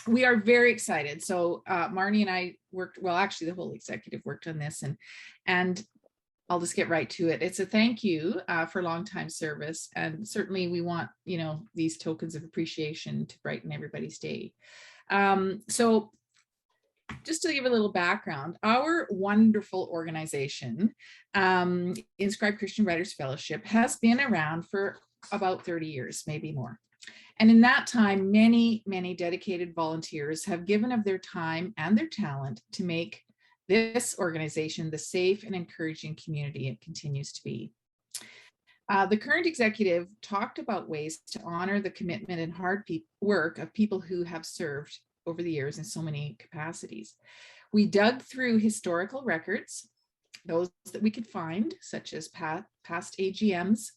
we are very excited. So Marnie and I worked, well, actually the whole executive worked on this, and I'll just get right to it. It's a thank you for long-time service. And certainly we want, these tokens of appreciation to brighten everybody's day. So just to give a little background, our wonderful organization, InScribe Christian Writers Fellowship, has been around for about 30 years, maybe more. And in that time, many, many dedicated volunteers have given of their time and their talent to make this organization the safe and encouraging community it continues to be. The current executive talked about ways to honor the commitment and hard work of people who have served over the years in so many capacities. We dug through historical records, those that we could find, such as past AGMs,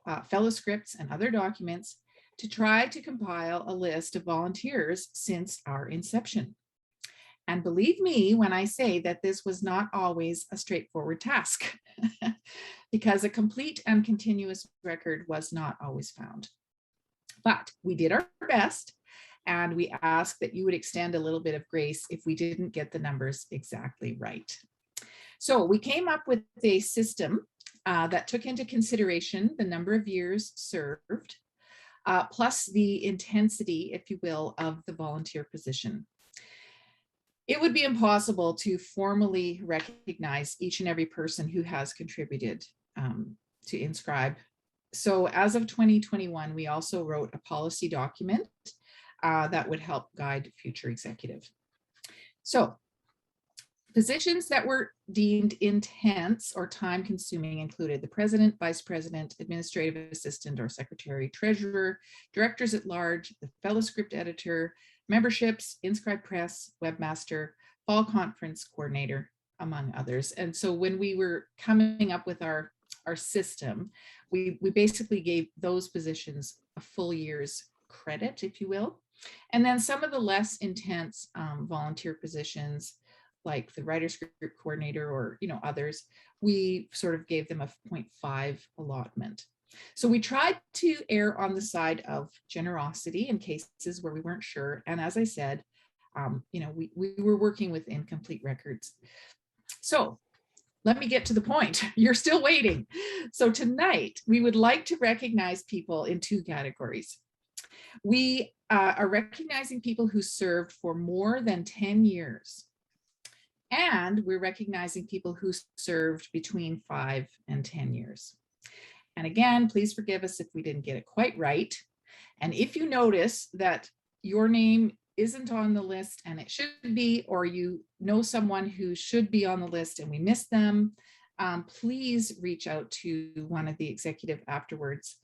fellowscripts, and other documents, to try to compile a list of volunteers since our inception. And believe me when I say that this was not always a straightforward task, because a complete and continuous record was not always found. But we did our best, and we ask that you would extend a little bit of grace if we didn't get the numbers exactly right. So we came up with a system that took into consideration the number of years served, plus the intensity, if you will, of the volunteer position. It would be impossible to formally recognize each and every person who has contributed to InScribe. So as of 2021, we also wrote a policy document that would help guide future executive. So positions that were deemed intense or time consuming included the president, vice president, administrative assistant or secretary, treasurer, directors at large, the fellowscript editor, memberships, InScribe Press, webmaster, fall conference coordinator, among others. And so when we were coming up with our system, we basically gave those positions a full year's credit, if you will. And then some of the less intense volunteer positions, like the writers group coordinator or others, we sort of gave them a 0.5 allotment. So we tried to err on the side of generosity in cases where we weren't sure. And as I said, we were working with incomplete records. So let me get to the point. You're still waiting. So tonight, we would like to recognize people in two categories. We are recognizing people who served for more than 10 years. And we're recognizing people who served between 5 and 10 years. And again, please forgive us if we didn't get it quite right. And if you notice that your name isn't on the list and it should be, or you know someone who should be on the list and we missed them, please reach out to one of the executive afterwards,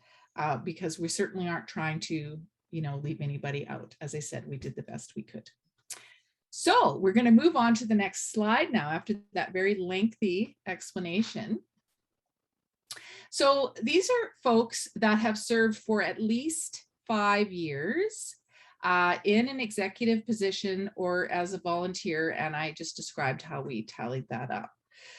because we certainly aren't trying to, leave anybody out. As I said, we did the best we could. So we're going to move on to the next slide now after that very lengthy explanation. So these are folks that have served for at least 5 years in an executive position or as a volunteer, and I just described how we tallied that up.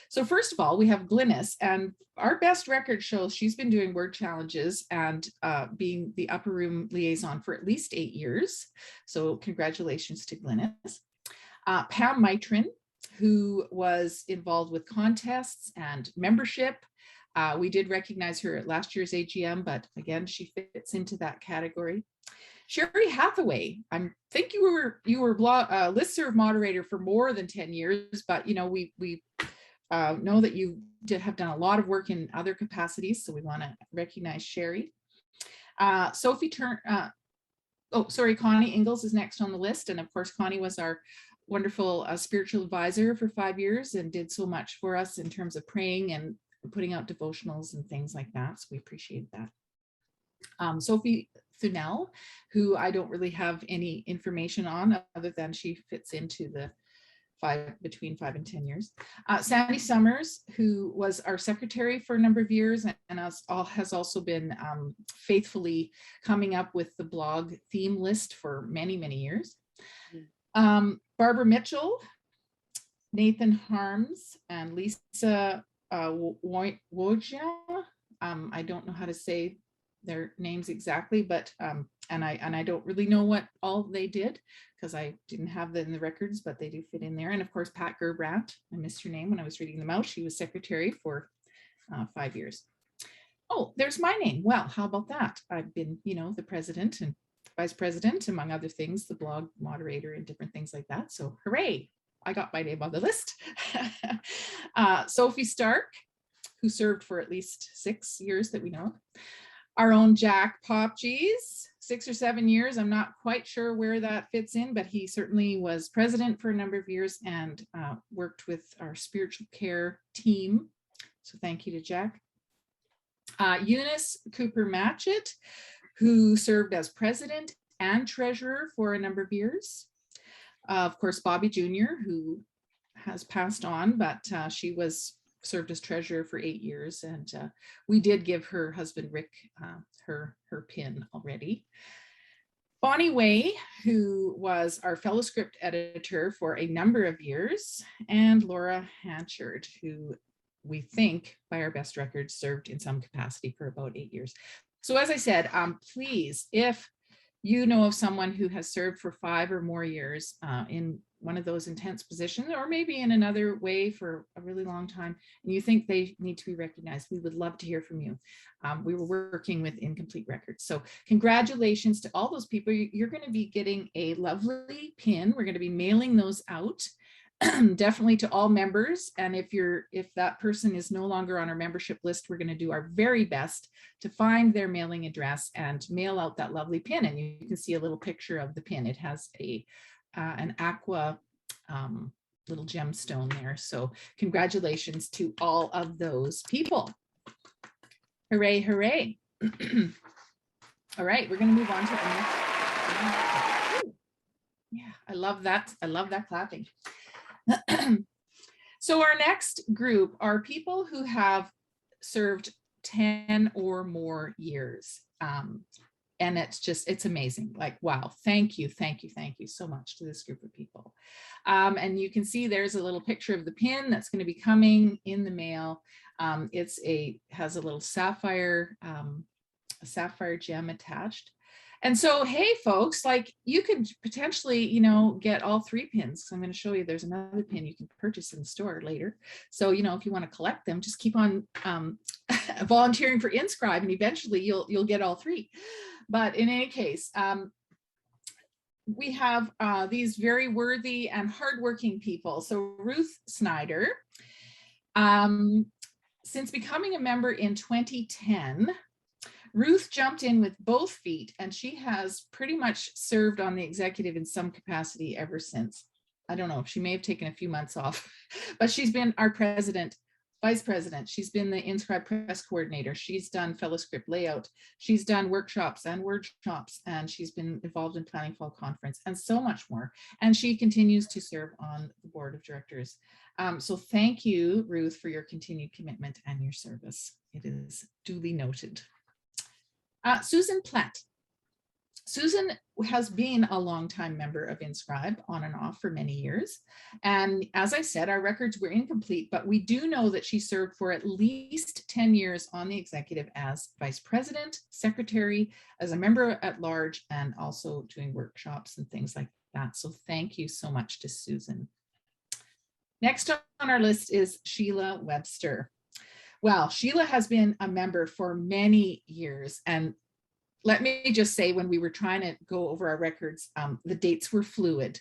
So first of all, we have Glynis, and our best record shows she's been doing word challenges and being the upper room liaison for at least 8 years. So congratulations to Glynis. Pam Mitrin, who was involved with contests and membership. We did recognize her at last year's AGM, but again, she fits into that category. Sherry Hathaway, I think you were listserv moderator for more than 10 years, but we know that you have done a lot of work in other capacities, so we want to recognize Sherry. Connie Ingalls is next on the list, and of course, Connie was our wonderful spiritual advisor for 5 years and did so much for us in terms of praying and putting out devotionals and things like that. So we appreciate that. Sophie Thunell, who I don't really have any information on other than she fits into the between 5 and 10 years. Sandy Summers, who was our secretary for a number of years and has also been faithfully coming up with the blog theme list for many, many years. Barbara Mitchell, Nathan Harms, and Lisa Wojcia. I don't know how to say their names exactly, but and I don't really know what all they did because I didn't have them in the records, but they do fit in there. And of course, Pat Gerbrandt, I missed her name when I was reading them out. She was secretary for 5 years. Oh, there's my name. Well, how about that? I've been, the president and vice president, among other things, the blog moderator and different things like that. So hooray, I got my name on the list. Sophie Stark, who served for at least 6 years that we know of. Our own Jack Popgees, 6 or 7 years. I'm not quite sure where that fits in, but he certainly was president for a number of years and worked with our spiritual care team. So thank you to Jack. Eunice Cooper Matchett, who served as president and treasurer for a number of years. Of course, Bobby Jr., who has passed on, but she served as treasurer for 8 years, and we did give her husband Rick her pin already. Bonnie Way, who was our fellow script editor for a number of years, and Laura Hanchard, who we think by our best records served in some capacity for about 8 years. So as I said, please, if you know of someone who has served for 5 or more years in one of those intense positions, or maybe in another way for a really long time, and you think they need to be recognized, we would love to hear from you. We were working with Incomplete Records. So congratulations to all those people. You're going to be getting a lovely pin. We're going to be mailing those out. Definitely to all members, and if that person is no longer on our membership list, we're going to do our very best to find their mailing address and mail out that lovely pin. And you can see a little picture of the pin. It has an aqua little gemstone there. So congratulations to all of those people. Hooray, hooray. All right, we're going to move on to the next. Yeah, I love that. I love that clapping. So our next group are people who have served 10 or more years. And it's amazing. Like, wow, thank you so much to this group of people. And you can see there's a little picture of the pin that's going to be coming in the mail. Has a little sapphire gem attached. And so, hey, folks, like you could potentially, get all 3 pins. So I'm going to show you, there's another pin you can purchase in the store later. So, if you want to collect them, just keep on volunteering for InScribe, and eventually you'll get all 3. But in any case, we have these very worthy and hardworking people. So Ruth Snyder, since becoming a member in 2010, Ruth jumped in with both feet, and she has pretty much served on the executive in some capacity ever since. I don't know, she may have taken a few months off, but she's been our vice president. She's been the InScribe press coordinator. She's done fellow script layout. She's done workshops, and she's been involved in planning fall conference and so much more. And she continues to serve on the board of directors. So thank you, Ruth, for your continued commitment and your service. It is duly noted. Susan Platt. Susan has been a longtime member of InScribe on and off for many years. And as I said, our records were incomplete, but we do know that she served for at least 10 years on the executive as vice president, secretary, as a member at large, and also doing workshops and things like that. So thank you so much to Susan. Next on our list is Sheila Webster. Well, Sheila has been a member for many years, and let me just say, when we were trying to go over our records, the dates were fluid.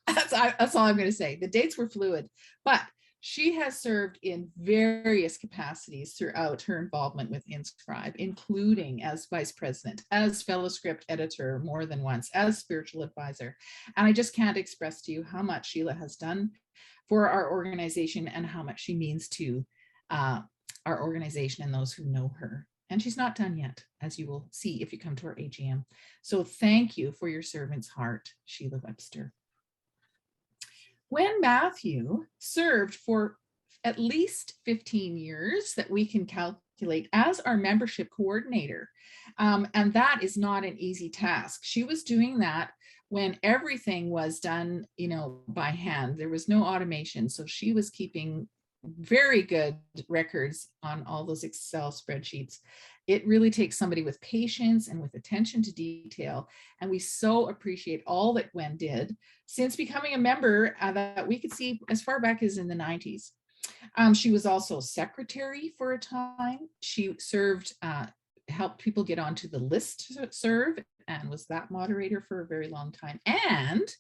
That's all I'm going to say. The dates were fluid, but she has served in various capacities throughout her involvement with InScribe, including as vice president, as fellow script editor more than once, as spiritual advisor. And I just can't express to you how much Sheila has done for our organization and how much she means to our organization and those who know her. And she's not done yet, as you will see if you come to our AGM. So thank you for your servant's heart, Sheila Webster. When Matthew served for at least 15 years that we can calculate as our membership coordinator, and that is not an easy task. She was doing that when everything was done, by hand. There was no automation. So she was keeping very good records on all those Excel spreadsheets. It really takes somebody with patience and with attention to detail. And we so appreciate all that Gwen did since becoming a member that we could see as far back as in the 90s. She was also secretary for a time. She served, helped people get onto the list to serve, and was that moderator for a very long time. And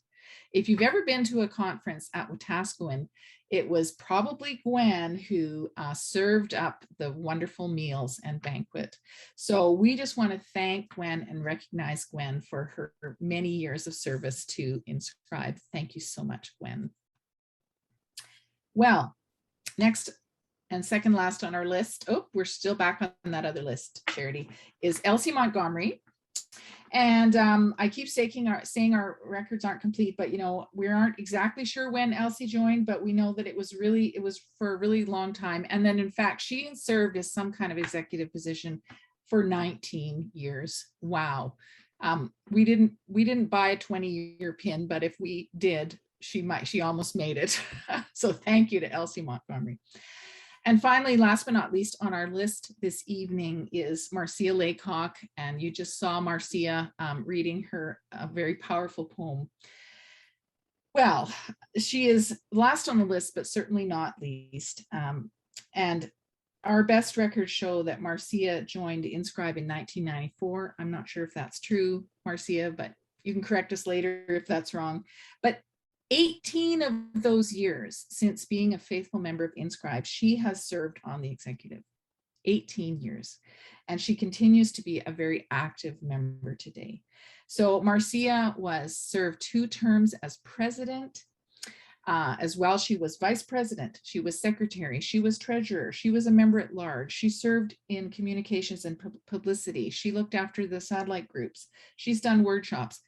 if you've ever been to a conference at Wetaskiwin, it was probably Gwen who served up the wonderful meals and banquet. So we just want to thank Gwen and recognize Gwen for her many years of service to InScribe. Thank you so much, Gwen. Well, next and second last on our list, oh, we're still back on that other list, Charity, is Elsie Montgomery. And I keep saying our records aren't complete, but we aren't exactly sure when Elsie joined, but we know that it was for a really long time. And then in fact, she served as some kind of executive position for 19 years. Wow. We didn't buy a 20-year pin, but if we did, she almost made it. So thank you to Elsie Montgomery. And finally, last but not least on our list this evening is Marcia Laycock. And you just saw Marcia reading her a very powerful poem. Well, she is last on the list, but certainly not least. And our best records show that Marcia joined InScribe in 1994. I'm not sure if that's true, Marcia, but you can correct us later if that's wrong. But 18 of those years since being a faithful member of InScribe, she has served on the executive. 18 years. And she continues to be a very active member today. So Marcia served 2 terms as president. As well, she was vice president, she was secretary, she was treasurer, she was a member at large, she served in communications and publicity, she looked after the satellite groups, she's done workshops,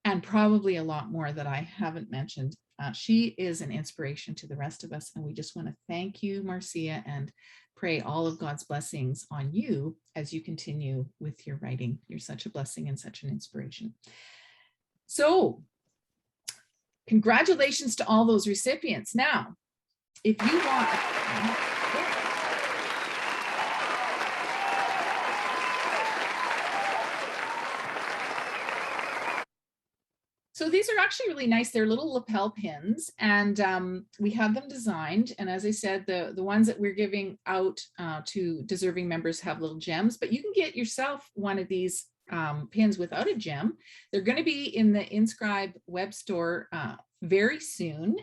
and probably a lot more that I haven't mentioned. She is an inspiration to the rest of us, and we just want to thank you, Marcia, and pray all of God's blessings on you as you continue with your writing. You're such a blessing and such an inspiration. So, congratulations to all those recipients. Now, if you want... So these are actually really nice. They're little lapel pins, and we have them designed. And as I said, the ones that we're giving out to deserving members have little gems, but you can get yourself one of these pins without a gem. They're going to be in the InScribe web store very soon.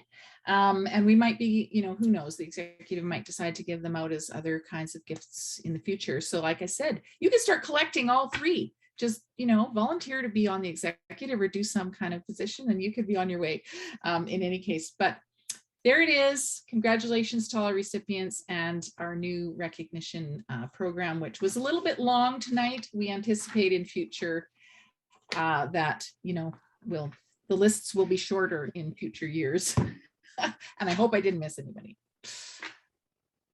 And we might be, who knows, the executive might decide to give them out as other kinds of gifts in the future. So like I said, you can start collecting all 3. Just, volunteer to be on the executive or do some kind of position, and you could be on your way in any case. But there it is. Congratulations to all our recipients and our new recognition program, which was a little bit long tonight. We anticipate in future that, the lists will be shorter in future years. And I hope I didn't miss anybody.